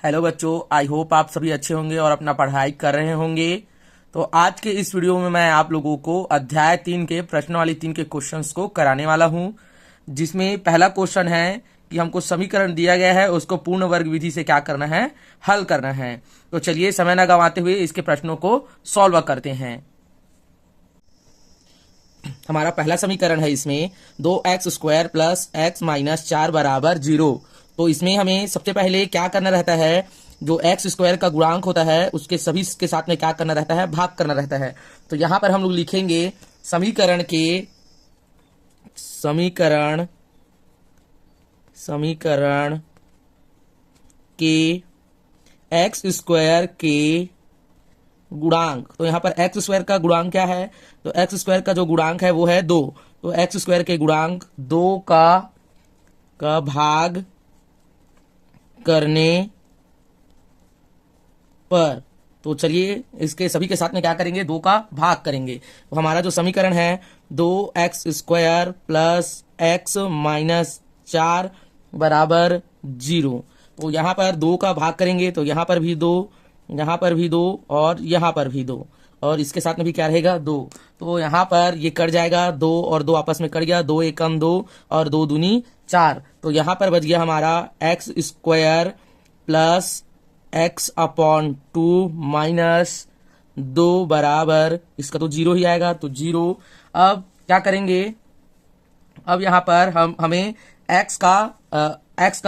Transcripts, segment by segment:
Hello बच्चों, I hope आप सभी अच्छे होंगे और अपना पढ़ाई कर रहे होंगे। तो आज के इस वीडियो में मैं आप लोगों को अध्याय 3 के प्रश्नावली 3 के क्वेश्चंस को कराने वाला हूं, जिसमें पहला क्वेश्चन है कि हमको समीकरण दिया गया है, उसको पूर्ण वर्ग विधि से क्या करना है, हल करना है। तो चलिए समय न गंवाते हुए इसके प्रश्नों को सॉल्व करते हैं। हमारा पहला समीकरण है, इसमें 2x² प्लस x माइनस 4 बराबर 0। तो इसमें हमें सबसे पहले क्या करना रहता है, जो x² का गुणांक होता है उसके सभी के साथ में क्या करना रहता है, भाग करना रहता है। तो यहां पर हम लोग लिखेंगे समीकरण के x² के गुणांक। तो यहाँ पर x² का गुणांक क्या है, तो x² का जो गुणांक है वो है 2। तो x² के गुणांक 2 का भाग करने पर, तो चलिए इसके सभी के साथ में क्या करेंगे, 2 का भाग करेंगे। तो हमारा जो समीकरण है 2x² प्लस x माइनस 4 बराबर 0। तो यहाँ पर 2 का भाग करेंगे तो यहाँ पर भी 2, यहाँ पर भी 2 और यहाँ पर भी 2, और इसके साथ में भी क्या रहेगा, 2। तो यहाँ पर ये कट जाएगा, 2 और 2 आपस में कट गया, 2 एकम 2 और 2 दूनी 4। तो यहाँ पर बच गया हमारा x² प्लस x/2 माइनस 2 बराबर, इसका तो 0 ही आएगा, तो 0। अब क्या करेंगे, अब यहाँ पर हमें x का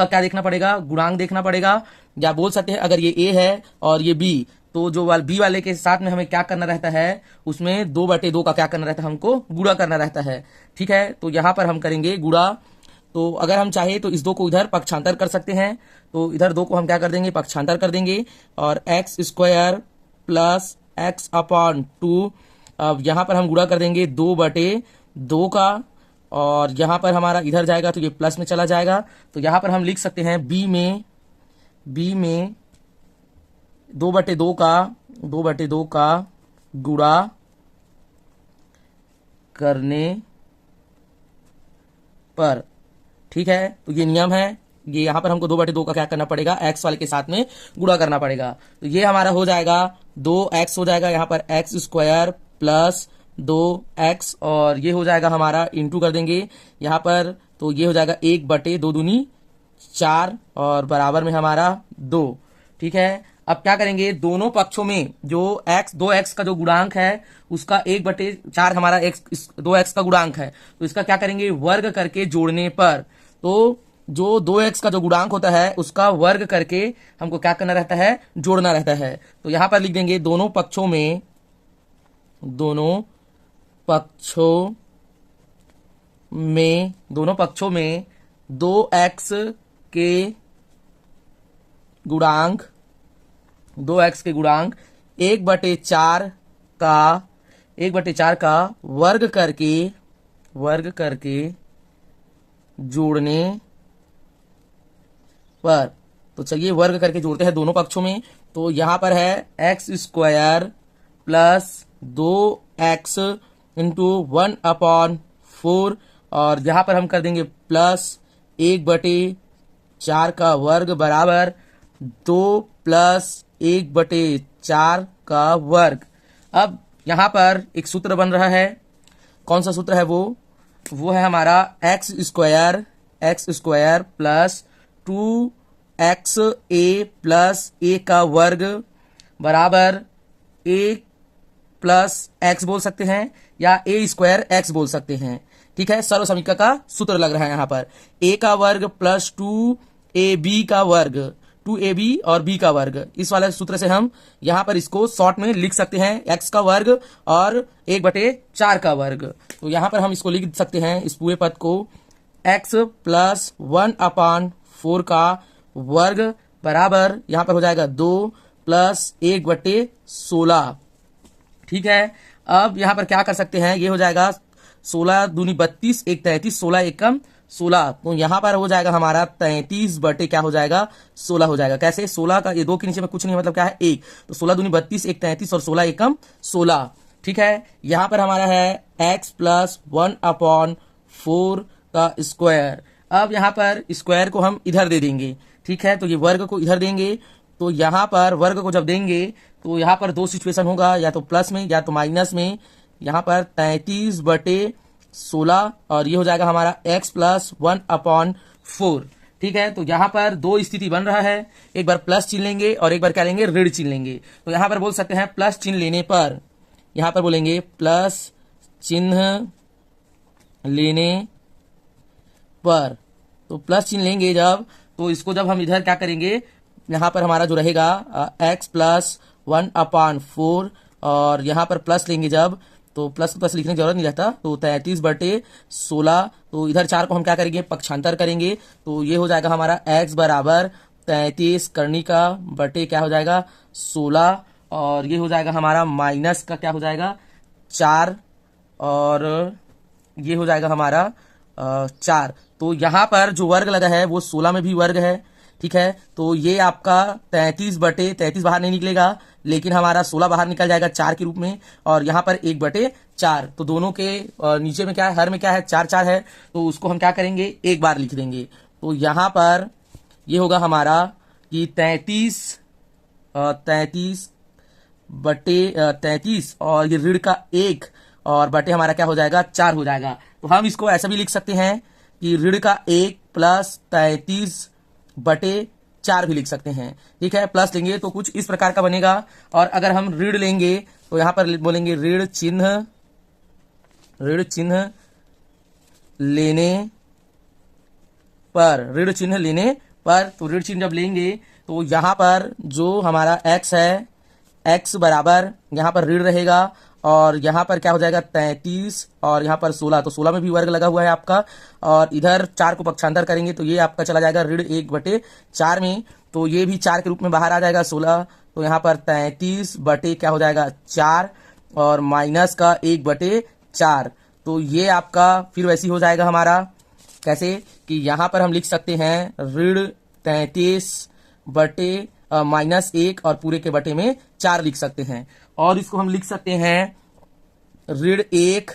क्या देखना पड़ेगा, गुणांक देखना पड़ेगा, या बोल सकते हैं अगर ये a है और ये b, तो जो b वाले के साथ में हमें क्या करना रहता है, उसमें 2/2 का क्या करना रहता है, हमको गुणा करना रहता है। ठीक है, तो यहाँ पर हम करेंगे गुणा। तो अगर हम चाहे तो इस 2 को इधर पक्षांतर कर सकते हैं, तो इधर 2 को हम क्या कर देंगे, पक्षांतर कर देंगे, और x² प्लस x/2, अब यहाँ पर हम गुणा कर देंगे 2/2 का, और यहाँ पर हमारा इधर जाएगा तो ये प्लस में चला जाएगा। तो यहाँ पर हम लिख सकते हैं b में 2/2 का गुणा करने पर। ठीक है, तो ये नियम है, ये यहाँ पर हमको 2/2 का क्या करना पड़ेगा, x वाले के साथ में गुणा करना पड़ेगा। तो ये हमारा हो जाएगा 2x हो जाएगा, यहाँ पर x² प्लस 2x, और ये हो जाएगा हमारा इंटू कर देंगे यहाँ पर, तो ये हो जाएगा 1/2 दूनी 4 और बराबर में हमारा 2। ठीक है, अब क्या करेंगे, दोनों पक्षों में जो 2x का जो गुणांक है उसका 1/4 हमारा 2x का गुणांक है, तो इसका क्या करेंगे, वर्ग करके जोड़ने पर। तो जो 2x का जो गुणांक होता है उसका वर्ग करके हमको क्या करना रहता है, जोड़ना रहता है। तो यहां पर लिख देंगे दोनों पक्षों में 2x के गुणांक 1/4 का वर्ग करके जोड़ने पर। तो चलिए वर्ग करके जोड़ते हैं दोनों पक्षों में। तो यहां पर है x² प्लस 2x इंटू 1/4, और यहां पर हम कर देंगे प्लस 1/4 का वर्ग बराबर 2 प्लस 1/4 का वर्ग। अब यहां पर एक सूत्र बन रहा है, कौन सा सूत्र है वो है हमारा x² plus 2xa plus a का वर्ग बराबर a प्लस x बोल सकते हैं, या a² x बोल सकते हैं। ठीक है, सर्व समीकरण का सूत्र लग रहा है यहाँ पर, a का वर्ग प्लस 2ab का वर्ग, 2ab और b का वर्ग। इस वाले सूत्र से हम यहाँ पर इसको शॉर्ट में लिख सकते हैं, x का वर्ग और 1/4 का वर्ग। तो यहाँ पर हम इसको लिख सकते हैं, इस पूरे पद को, x प्लस 1/4 का वर्ग बराबर यहाँ पर हो जाएगा 2 प्लस 1/16। ठीक है, अब यहाँ पर क्या कर सकते हैं, ये हो जाएगा 16 दूनी 32, 1 33, 16 एकम 16। तो यहाँ पर हो जाएगा हमारा 33 क्या हो जाएगा, 16 हो जाएगा। कैसे, 16 का ये 2 के नीचे में कुछ नहीं, मतलब क्या है 1, तो 16 दूनी 32, 1 33 और 16 एकम 16। ठीक है, यहाँ पर हमारा है x प्लस 1/4 का स्क्वायर। अब यहाँ पर स्क्वायर को हम इधर दे देंगे। ठीक है, तो ये वर्ग को इधर देंगे, तो यहाँ पर वर्ग को जब देंगे तो यहाँ पर दो सिचुएशन होगा, या तो प्लस में या तो माइनस में। यहाँ पर 33/16 और ये हो जाएगा हमारा x प्लस 1/4। ठीक है, तो यहाँ पर दो स्थिति बन रहा है, एक बार प्लस चिन्ह लेंगे और एक बार क्या लेंगे, ऋण चिन्ह लेंगे। तो यहाँ पर बोल सकते हैं प्लस चिन्ह लेने पर, यहाँ पर बोलेंगे प्लस चिन्ह लेने पर, तो प्लस चिन्ह लेंगे जब, तो इसको जब हम इधर क्या करेंगे, यहाँ पर हमारा जो रहेगा x प्लस 1/4 और यहाँ पर प्लस लेंगे जब, तो प्लस प्लस लिखने की जरूरत नहीं रहता, तो 33/16। तो इधर 4 को हम क्या करेंगे, पक्षांतर करेंगे, तो ये हो जाएगा हमारा x बराबर 33 करनी का बटे क्या हो जाएगा 16, और ये हो जाएगा हमारा माइनस का क्या हो जाएगा 4, और ये हो जाएगा हमारा 4। तो यहाँ पर जो वर्ग लगा है वो 16 में भी वर्ग है। ठीक है, तो ये आपका 33/33 बाहर नहीं निकलेगा, लेकिन हमारा 16 बाहर निकल जाएगा 4 के रूप में, और यहाँ पर 1/4। तो दोनों के नीचे में क्या है, हर में क्या है 4 है, तो उसको हम क्या करेंगे, एक बार लिख देंगे। तो यहाँ पर ये होगा हमारा कि 33/33 और ये ऋण का 1 और बटे हमारा क्या हो जाएगा 4 हो जाएगा। तो हम इसको ऐसा भी लिख सकते हैं कि ऋण का 1 प्लस 33/4 भी लिख सकते हैं। ठीक है, प्लस लेंगे तो कुछ इस प्रकार का बनेगा, और अगर हम ऋण लेंगे तो यहां पर बोलेंगे ऋण चिन्ह लेने पर, ऋण चिन्ह लेने पर। तो ऋण चिन्ह जब लेंगे तो यहां पर जो हमारा x है, x बराबर यहाँ पर ऋण रहेगा, और यहाँ पर क्या हो जाएगा 33 और यहाँ पर 16, तो 16 में भी वर्ग लगा हुआ है आपका, और इधर 4 को पक्षांतर करेंगे तो ये आपका चला जाएगा ऋण 1/4 में, तो ये भी 4 के रूप में बाहर आ जाएगा 16। तो यहाँ पर 33 बटे क्या हो जाएगा 4 और माइनस का 1/4। तो ये आपका फिर वैसी हो जाएगा हमारा, कैसे कि यहाँ पर हम लिख सकते हैं ऋण 33 बटे -1 और पूरे के बटे में 4 लिख सकते हैं, और इसको हम लिख सकते हैं ऋण 1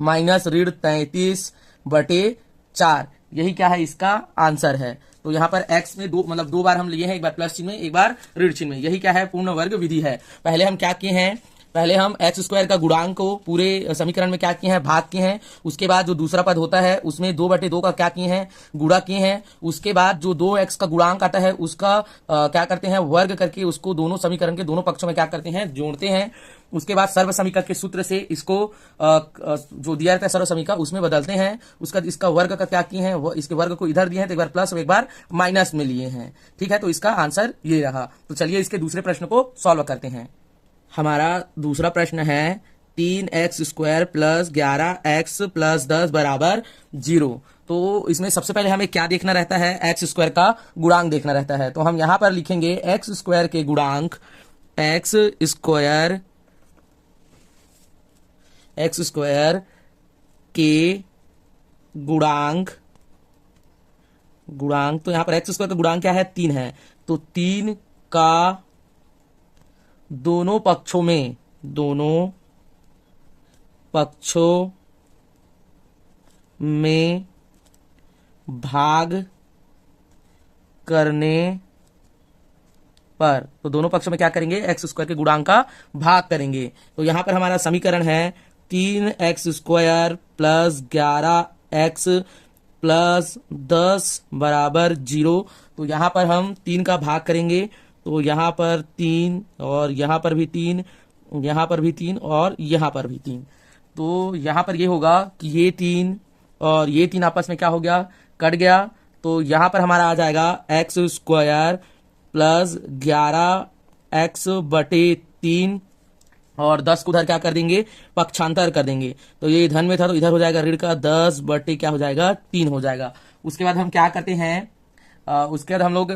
माइनस ऋण 33/4। यही क्या है, इसका आंसर है। तो यहाँ पर x में दो बार हम लिए हैं, एक बार प्लस चिन्ह में, एक बार ऋण चिन्ह में। यही क्या है, पूर्ण वर्ग विधि है। पहले हम क्या किए हैं, पहले हम x² का गुणांक को पूरे समीकरण में क्या किए हैं, भाग किए हैं। उसके बाद जो दूसरा पद होता है उसमें 2/2 का क्या किए हैं, गुणा किए हैं। उसके बाद जो 2x का गुणांक आता है उसका क्या करते हैं, वर्ग करके उसको दोनों समीकरण के दोनों पक्षों में क्या करते हैं, जोड़ते हैं। उसके बाद सर्व समीकरण के सूत्र से इसको जो दिया रहता है सर्व समीकरण उसमें बदलते हैं। उसका इसका वर्ग का क्या किए हैं, वो इसके वर्ग को इधर दिए हैं, तो एक बार प्लस और एक बार माइनस में लिए हैं। ठीक है, तो इसका आंसर ये रहा। तो चलिए इसके दूसरे प्रश्न को सॉल्व करते हैं। हमारा दूसरा प्रश्न है 3x² प्लस 11x प्लस 10 बराबर 0। तो इसमें सबसे पहले हमें क्या देखना रहता है, x² का गुणांक देखना रहता है। तो हम यहां पर लिखेंगे x² के गुणांक, x² के गुणांक, तो यहां पर x² का गुणांक क्या है, 3 है। तो 3 का दोनों पक्षों में भाग करने पर, तो दोनों पक्षों में क्या करेंगे, x² के गुणांक का भाग करेंगे। तो यहां पर हमारा समीकरण है 3x² प्लस 11x प्लस 10 बराबर 0। तो यहां पर हम 3 का भाग करेंगे, तो यहाँ पर 3 और यहाँ पर भी 3, यहाँ पर भी 3 और यहाँ पर भी 3। तो यहाँ पर ये होगा कि ये 3 और ये 3 आपस में क्या हो गया, कट गया। तो यहाँ पर हमारा आ जाएगा x² प्लस 11x बटे 3 और 10 को उधर क्या कर देंगे, पक्षांतर कर देंगे। तो ये धन में था तो इधर हो जाएगा ऋण का 10 बटे क्या हो जाएगा 3 हो जाएगा। उसके बाद हम क्या करते हैं, उसके बाद हम लोग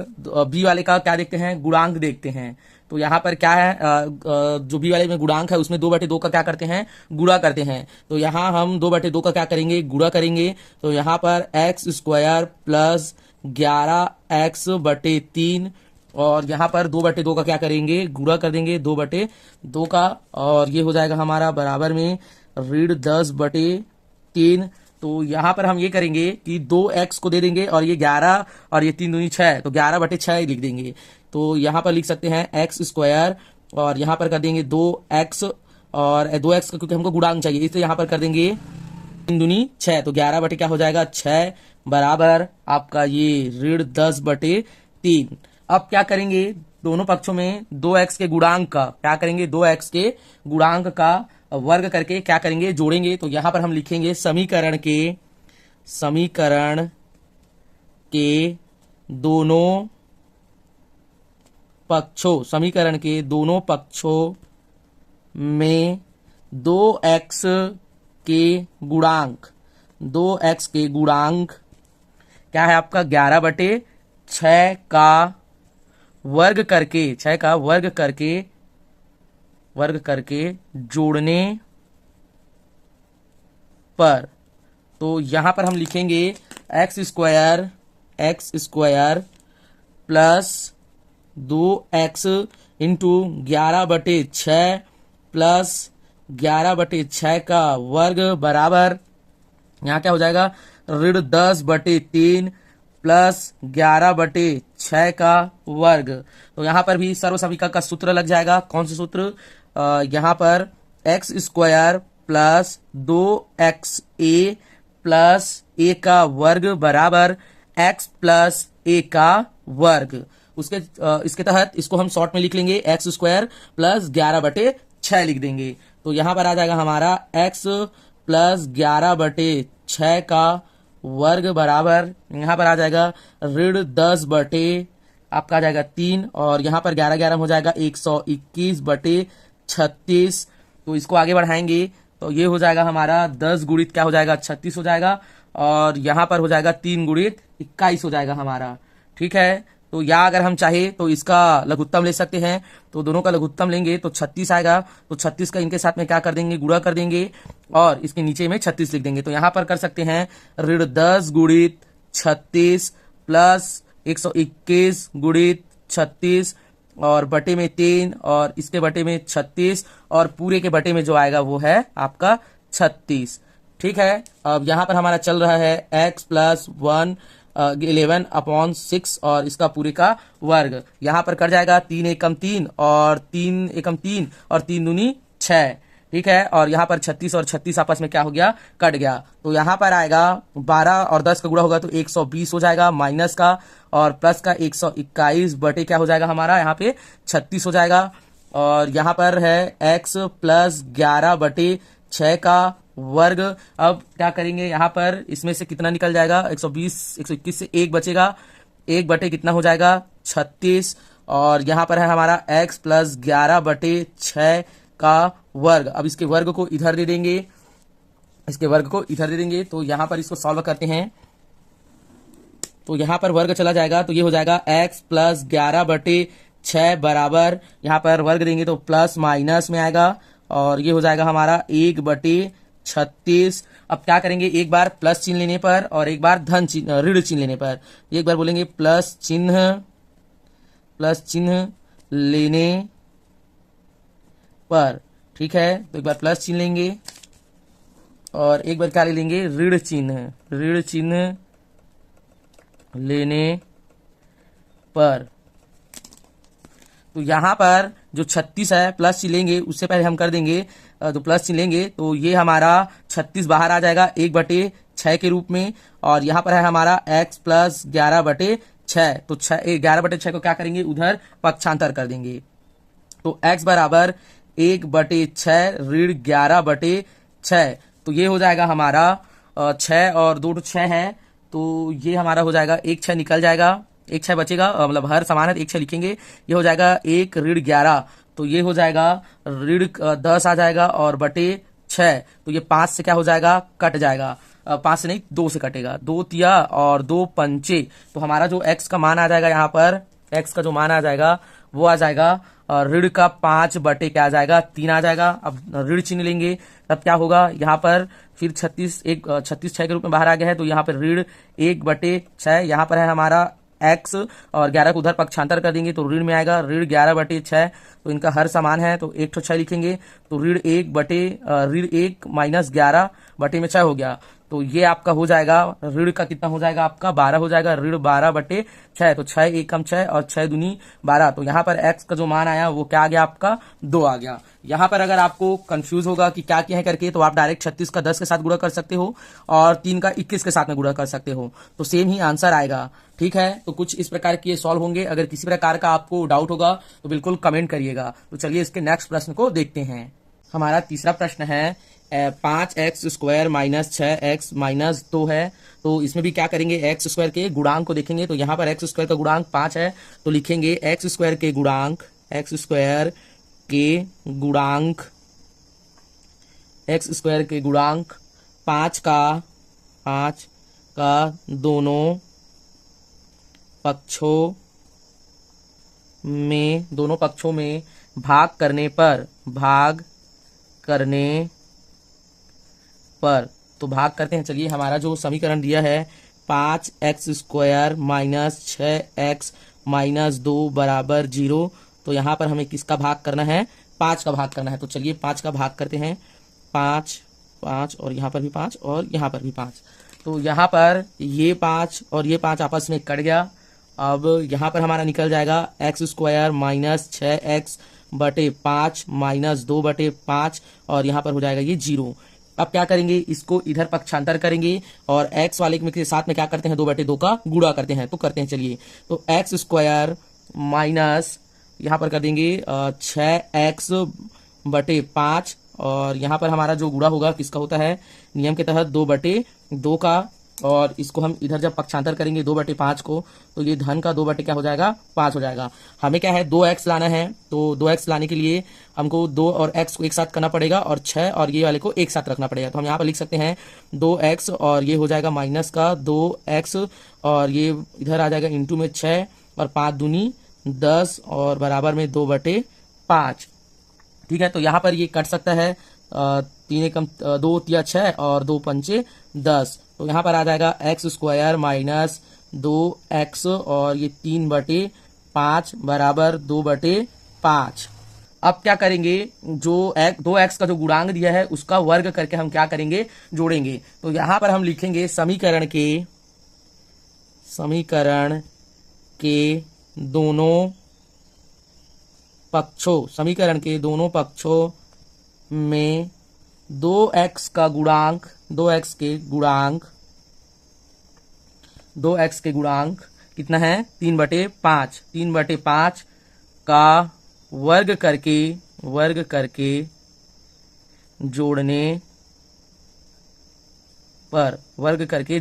बी वाले का क्या देखते हैं, गुणांक देखते हैं। तो यहाँ पर क्या है, जो बी वाले में गुणांक है उसमें 2/2 का क्या करते हैं, गुणा करते हैं। तो यहाँ हम 2/2 का क्या करेंगे, गुणा करेंगे। तो यहाँ पर x² प्लस 11x बटे 3 और यहाँ पर 2/2 का क्या करेंगे, गुणा कर देंगे 2/2 का, और ये हो जाएगा हमारा बराबर में ऋण 10/3। तो यहाँ पर हम ये करेंगे कि 2x को दे देंगे और ये 11 और ये 3 दूनी 6, तो 11/6 लिख देंगे। तो यहाँ पर लिख सकते हैं x स्क्वायर और यहाँ पर कर देंगे 2x और 2x का क्योंकि हमको गुणांक चाहिए इसलिए यहाँ पर कर देंगे 3 दूनी 6, तो 11 क्या हो जाएगा 6 बराबर आपका ये ऋण 10/3। अब क्या करेंगे दोनों पक्षों में 2x के गुणांक का क्या करेंगे 2x के गुणांक का वर्ग करके क्या करेंगे जोड़ेंगे। तो यहां पर हम लिखेंगे समीकरण के दोनों पक्षों में 2x के गुणांक क्या है आपका 11/6 का वर्ग करके जोड़ने पर। तो यहां पर हम लिखेंगे x square plus 2x into 11/6 plus 11/6 का वर्ग बराबर यहाँ क्या हो जाएगा ऋण 10/3 प्लस 11/6 का वर्ग। तो यहाँ पर भी सर्वसमीकरण का सूत्र लग जाएगा। कौन सा सूत्र? यहाँ पर x square plus 2xa plus a का वर्ग बराबर x प्लस a का वर्ग। इसके तहत इसको हम शॉर्ट में लिख लेंगे x स्क्वायर प्लस 11/6 लिख देंगे। तो यहाँ पर आ जाएगा हमारा x प्लस 11/6 का वर्ग बराबर यहाँ पर आ जाएगा ऋण 10/आपका आ जाएगा 3 और यहाँ पर 11 हो जाएगा 121/36। तो इसको आगे बढ़ाएंगे तो ये हो जाएगा हमारा 10 गुणित क्या हो जाएगा 36 हो जाएगा और यहाँ पर हो जाएगा 3 गुणित 21 हो जाएगा हमारा। ठीक है, तो या अगर हम चाहे तो इसका लघुत्तम ले सकते हैं। तो दोनों का लघुत्तम लेंगे तो 36 आएगा। तो 36 का इनके साथ में क्या कर देंगे गुणा कर देंगे और इसके नीचे में 36 लिख देंगे। तो यहाँ पर कर सकते हैं ऋण 10 गुणित 36 प्लस 121 गुणित 36 और बटे में 3 और इसके बटे में 36 और पूरे के बटे में जो आएगा वो है आपका 36। ठीक है, अब यहाँ पर हमारा चल रहा है x प्लस 11/6 और इसका पूरे का वर्ग। यहाँ पर कट जाएगा 3 एकम 3 और 3 एकम 3 और 3 दूनी 6। ठीक है, और यहाँ पर 36 और 36 आपस में क्या हो गया कट गया। तो यहाँ पर आएगा 12 और 10 का गुणा होगा तो 120 हो जाएगा माइनस का और प्लस का 121 बटे क्या हो जाएगा हमारा यहाँ पे 36 हो जाएगा। और यहाँ पर है x प्लस 11/6 का वर्ग। अब क्या करेंगे यहाँ पर इसमें से कितना निकल जाएगा 120 121 से 1 बचेगा 1 बटे कितना हो जाएगा 36 और यहाँ पर है हमारा x प्लस 11/6 का वर्ग। अब इसके वर्ग को इधर दे देंगे, तो यहाँ पर इसको सॉल्व करते हैं। तो यहाँ पर वर्ग चला जाएगा तो ये हो जाएगा x प्लस 11/6 बराबर यहाँ पर वर्ग देंगे तो प्लस माइनस में आएगा और ये हो जाएगा हमारा 1/36। अब क्या करेंगे एक बार प्लस चिन्ह लेने पर और एक बार ऋण चिन्ह लेने पर। एक बार बोलेंगे प्लस चिन्ह लेने पर। ठीक है, तो एक बार प्लस चिन्ह लेंगे और एक बार क्या ले लेंगे ऋण चिन्ह लेने पर। तो यहाँ पर जो 36 है प्लस चिन्ह लेंगे उससे पहले हम कर देंगे तो प्लस चिन्ह लेंगे तो ये हमारा 36 बाहर आ जाएगा 1/6 के रूप में और यहाँ पर है हमारा x प्लस 11/6। तो 11/6 को क्या करेंगे उधर पक्षांतर कर देंगे। तो x बराबर 1/6 ऋण 11/6। तो ये हो जाएगा हमारा 6 और 2 6 है तो ये हमारा हो जाएगा 1 6 निकल जाएगा 1 6 बचेगा मतलब हर समान है 1 6 लिखेंगे। ये हो जाएगा 1 ऋण 11 तो ये हो जाएगा ऋण 10 आ जाएगा और बटे 6 तो ये 5 से क्या हो जाएगा कट जाएगा 5 से नहीं 2 से कटेगा 2 तिया और 2 पंचे। तो हमारा जो x का मान आ जाएगा यहाँ पर x का जो मान आ जाएगा वो आ जाएगा ऋण का 5 बटे क्या आ जाएगा 3 आ जाएगा। अब ऋण चिन्ह लेंगे तब क्या होगा यहाँ पर फिर 36 6 के रूप में बाहर आ गया है तो यहाँ पर ऋण 1/6 यहाँ पर है हमारा x और 11 को उधर पक्षांतर कर देंगे तो ऋण में आएगा ऋण 11/6। तो इनका हर समान है तो 1 6 लिखेंगे तो ऋण 1 माइनस 11 बटे में 6 हो गया। तो ये आपका हो जाएगा ऋण का कितना हो जाएगा, आपका 12 हो जाएगा, ऋण 12/6, तो 6 एकम 6 और 6 दूनी 12। तो यहाँ पर x का जो मान आया वो क्या आ गया, आपका 2 आ गया। यहाँ पर अगर आपको कंफ्यूज होगा कि क्या किया है करके, तो आप डायरेक्ट 36 का 10 के साथ गुणा कर सकते हो और 3 का 21 के साथ में गुणा कर सकते हो, तो सेम ही आंसर आएगा। ठीक है, तो कुछ इस प्रकार के सॉल्व होंगे। अगर किसी प्रकार का आपको डाउट होगा तो बिल्कुल कमेंट करिएगा। तो चलिए इसके नेक्स्ट प्रश्न को देखते हैं। हमारा तीसरा प्रश्न है 5x² माइनस 6x माइनस 2 है। तो इसमें भी क्या करेंगे, x² के गुणांक को देखेंगे। तो यहाँ पर x² का गुणांक 5 है, तो लिखेंगे x² के गुणांक, x² के गुणांक 5 का दोनों पक्षों में भाग करने पर तो भाग करते हैं। चलिए हमारा जो समीकरण दिया है 5x² माइनस 6x माइनस 2 बराबर 0, तो यहाँ पर हमें किसका भाग करना है, 5 का भाग करना है। तो चलिए 5 का भाग करते हैं, 5 और यहाँ पर भी 5 और यहाँ पर भी 5। तो यहाँ पर ये 5 और ये 5 आपस में कट गया। अब यहाँ पर हमारा निकल जाएगा x² माइनस 6x बटे 5 माइनस 2/5 और यहाँ पर हो जाएगा ये 0। अब क्या करेंगे, इसको इधर पक्षांतर करेंगे और x वाले के साथ में क्या करते हैं, 2/2 का गुणा करते हैं। तो करते हैं चलिए, तो x² माइनस यहाँ पर कर देंगे 6x बटे 5 और यहाँ पर हमारा जो गुणा होगा किसका होता है, नियम के तहत 2/2 का, और इसको हम इधर जब पक्षांतर करेंगे 2/5 को, तो ये धन का 2 क्या हो जाएगा, 5 हो जाएगा। हमें क्या है 2x लाना है, तो 2x लाने के लिए हमको 2 और x को एक साथ करना पड़ेगा और 6 और ये वाले को एक साथ रखना पड़ेगा। तो हम यहाँ पर लिख सकते हैं 2x और ये हो जाएगा माइनस का 2x और ये इधर आ जाएगा इंटू में 6 और 5 दूनी 10 और बराबर में 2/5। ठीक है, तो यहाँ पर ये कट सकता है, 3 एकम 2 तिया 6 और 2 पंचे 10। तो यहाँ पर आ जाएगा x² माइनस 2x और ये 3/5 बराबर 2/5। अब क्या करेंगे, जो 2x का जो गुणांक दिया है उसका वर्ग करके हम क्या करेंगे, जोड़ेंगे। तो यहाँ पर हम लिखेंगे समीकरण के दोनों पक्षों में 2x के गुणांक कितना है, 3/5। 3/5 का वर्ग करके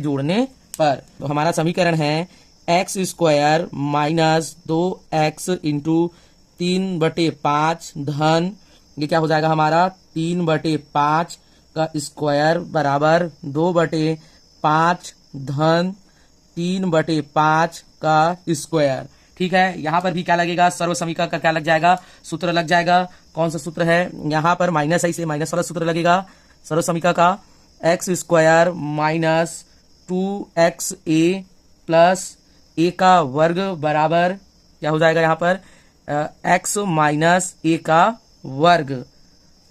जोड़ने पर तो हमारा समीकरण है x² माइनस 2x इंटू 3/5 धन ये क्या हो जाएगा हमारा 3/5 का स्क्वायर बराबर 2/5 धन 3/5 का स्क्वायर। ठीक है, यहाँ पर भी क्या लगेगा, सर्व समीकरण का क्या लग जाएगा, सूत्र लग जाएगा। कौन सा सूत्र है, यहाँ पर माइनस है, से माइनस वाला सूत्र लगेगा सर्व समीकरण का, x² minus 2xa plus a का वर्ग बराबर क्या हो जाएगा यहाँ पर x माइनस a का वर्ग।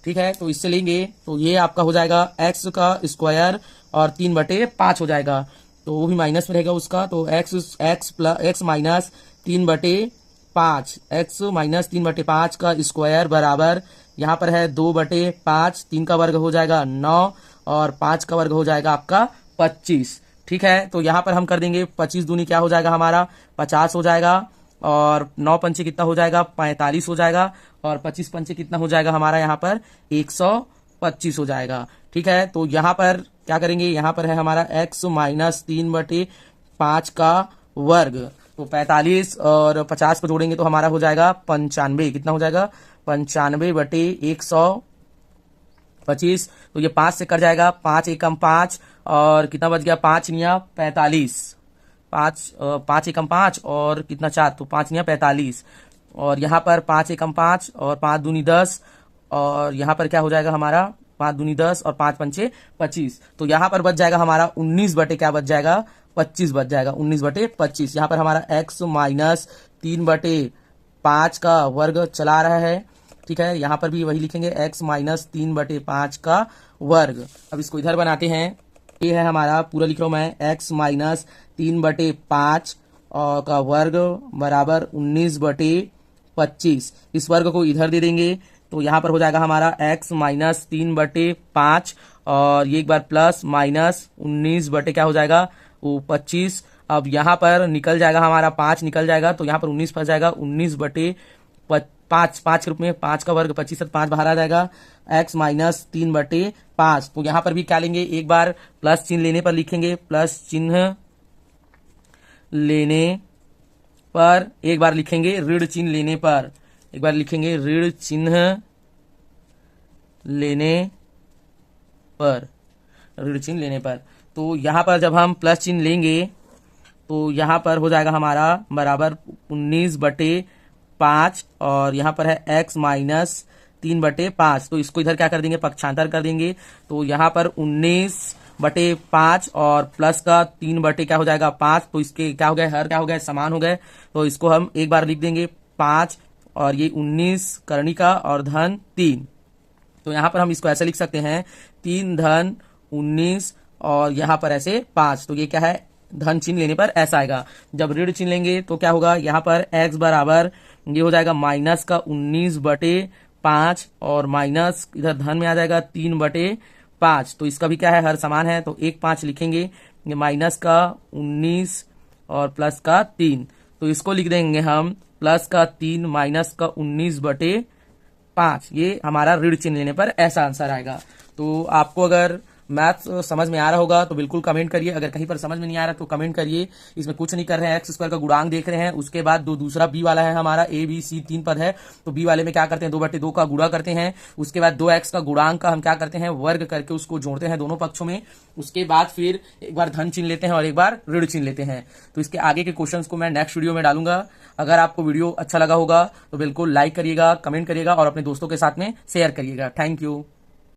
ठीक है, तो इससे लेंगे तो ये आपका हो जाएगा x का स्क्वायर और 3/5 हो जाएगा, तो वो भी माइनस में रहेगा उसका। तो x माइनस 3/5 x माइनस 3/5 का स्क्वायर बराबर यहाँ पर है 2/5, 3 का वर्ग हो जाएगा 9 और 5 का वर्ग हो जाएगा आपका 25। ठीक है, तो यहाँ पर हम कर देंगे 25 दूनी क्या हो जाएगा हमारा 50 हो जाएगा और 9 पंचे कितना हो जाएगा 45 हो जाएगा और 25 पंचे कितना हो जाएगा हमारा यहाँ पर 125 हो जाएगा। ठीक है, तो यहाँ पर क्या करेंगे, यहाँ पर है हमारा x माइनस 3/5 का वर्ग, तो 45 और 50 को जोड़ेंगे तो हमारा हो जाएगा 95। कितना हो जाएगा 95/125। तो ये 5 से कट जाएगा, 5 एकम 5 और कितना बच गया 5 निया 45, 5 एकम 5 और कितना 4, तो 5 निया 45 और यहाँ पर 5 एकम 5 और 5 दूनी 10 और यहाँ पर क्या हो जाएगा हमारा 5 दूनी 10 और 5 पंचे 25। तो यहाँ पर बच जाएगा हमारा 19 बटे क्या बच जाएगा 25 बच जाएगा 19/25। यहाँ पर हमारा x माइनस 3/5 का वर्ग चला रहा है। ठीक है, यहाँ पर भी वही लिखेंगे x माइनस 3/5 का वर्ग। अब इसको इधर बनाते हैं, ये है हमारा, पूरा लिख रहा हूं मैं, x माइनस 3/5 और का वर्ग बराबर 19/25। इस वर्ग को इधर दे देंगे तो यहाँ पर हो जाएगा हमारा x माइनस 3/5 और ये एक बार प्लस माइनस 19 बटे क्या हो जाएगा वो 25। अब यहाँ पर निकल जाएगा हमारा 5 निकल जाएगा तो यहाँ पर 19 फंस जाएगा, 19/5, 5 के रूप में 5 का वर्ग 25 से 5 बाहर आ जाएगा, x माइनस 3/5। तो यहाँ पर भी क्या लेंगे, एक बार प्लस चिन्ह लेने पर लिखेंगे, प्लस चिन्ह लेने पर एक बार लिखेंगे, ऋण चिन्ह लेने पर एक बार लिखेंगे, ऋण चिन्ह लेने पर, ऋण चिन्ह लेने पर। तो यहाँ पर जब हम प्लस चिन्ह लेंगे तो यहाँ पर हो जाएगा हमारा बराबर 19/5 और यहाँ पर है x माइनस 3/5। तो इसको इधर क्या कर देंगे, पक्षांतर कर देंगे। तो यहाँ पर 19/5 और प्लस का 3 क्या हो जाएगा 5। तो इसके क्या हो गए, हर क्या हो गए, समान हो गए। तो इसको हम एक बार लिख देंगे 5 और ये 19 करणी का और धन 3। तो यहाँ पर हम इसको ऐसे लिख सकते हैं 3 धन 19 और यहाँ पर ऐसे 5। तो ये क्या है, धन चिन्ह लेने पर ऐसा आएगा। जब ऋण चिन्ह लेंगे तो क्या होगा, यहाँ पर x बराबर ये हो जाएगा माइनस का 19/5 और माइनस इधर धन में आ जाएगा 3/5। तो इसका भी क्या है, हर समान है तो 1/5 लिखेंगे, ये माइनस का 19 और प्लस का 3। तो इसको लिख देंगे हम प्लस का 3 माइनस का 19/5। ये हमारा ऋण चिन्ह लेने पर ऐसा आंसर आएगा। तो आपको अगर मैथ्स समझ में आ रहा होगा तो बिल्कुल कमेंट करिए, अगर कहीं पर समझ में नहीं आ रहा तो कमेंट करिए। इसमें कुछ नहीं कर रहे हैं, एक्स स्क्वायर का गुणांक देख रहे हैं। उसके बाद दूसरा बी वाला है हमारा, ए बी सी 3 पद है। तो बी वाले में क्या करते हैं, 2/2 का गुणा करते हैं। उसके बाद 2x का गुणांक का हम क्या करते हैं, वर्ग करके उसको जोड़ते हैं दोनों पक्षों में। उसके बाद फिर एक बार धन चिन्ह लेते हैं और एक बार ऋण चिन्ह लेते हैं। तो इसके आगे के क्वेश्चंस को मैं नेक्स्ट वीडियो में डालूंगा। अगर आपको वीडियो अच्छा लगा होगा तो बिल्कुल लाइक करिएगा, कमेंट करिएगा और अपने दोस्तों के साथ में शेयर करिएगा। Thank you.